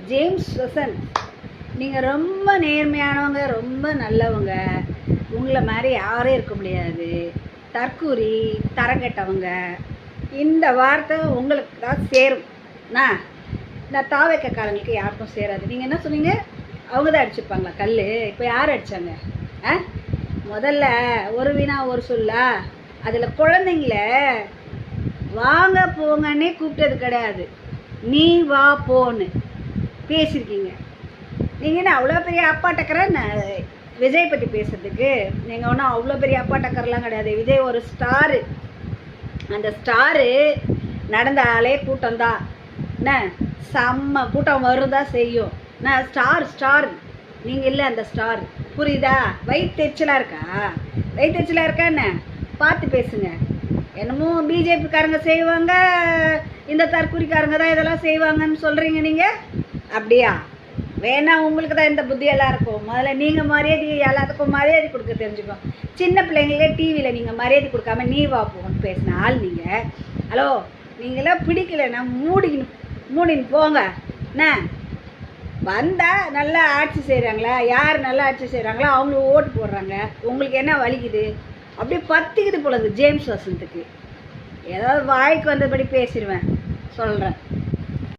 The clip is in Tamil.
ஜேம்ஸ் வசந்த், நீங்கள் ரொம்ப நேர்மையானவங்க, ரொம்ப நல்லவங்க. உங்களை மாதிரி யாரும் இருக்க முடியாது. தற்கூரி, தரங்கட்டவங்க. இந்த வார்த்தை உங்களுக்கு தான் சேரும். நான் தாவைக்காரங்களுக்கு யாருக்கும் சேராது. நீங்கள் என்ன சொன்னீங்க? அவங்க தான் அடிச்சுப்பாங்களா கல்? இப்போ யார் அடித்தாங்க? முதல்ல ஒரு வீணா ஒரு சொல்லா. அதில் குழந்தைங்கள வாங்க போங்கன்னே கூப்பிட்டது கிடையாது. நீ வா போன்னு பேசியிருக்கீங்க. நீங்கள் என்ன அவ்வளோ பெரிய அப்பா டக்கரை விஜய் பற்றி பேசுறதுக்கு? நீங்கள் ஒன்றும் அவ்வளோ பெரிய அப்பா டக்கர்லாம் கிடையாது. விஜய் ஒரு ஸ்டாரு. அந்த ஸ்டாரு நடந்தாலே கூட்டம்தான். என்ன செம்ம கூட்டம் வருதான் செய்யும். நான் ஸ்டார் நீங்கள் இல்லை அந்த ஸ்டார். புரியுதா? வயிற்றுச்சலாக இருக்கா? வயிற்றுச்சலாக இருக்கா என்ன? பார்த்து பேசுங்க. என்னமோ பிஜேபிக்காரங்க செய்வாங்க, இந்த தற்கூரிக்காரங்க தான் இதெல்லாம் செய்வாங்கன்னு சொல்கிறீங்க நீங்கள். அப்படியா? வேணா உங்களுக்கு தான் இந்த புத்தியெல்லாம் இருக்கும். முதல்ல நீங்கள் மரியாதை எல்லாத்துக்கும் மரியாதை கொடுக்க தெரிஞ்சுக்கோ. சின்ன பிள்ளைங்களே டிவியில் நீங்கள் மரியாதை கொடுக்காம நீ வா போன்னு பேசின ஆள் நீங்கள். ஹலோ, நீங்களாம் பிடிக்கலைன்னா மூடின்னு போங்க. என்ன வந்தால் நல்லா ஆட்சி செய்கிறாங்களா? யார் நல்லா ஆட்சி செய்கிறாங்களோ அவங்களுக்கு ஓட்டு போடுறாங்க. உங்களுக்கு என்ன வலிக்குது? அப்படியே பற்றிக்கிட்டு போலது ஜேம்ஸ் வசந்துக்கு. ஏதாவது வாய்க்கு வந்தபடி பேசிடுவேன், சொல்கிறேன்.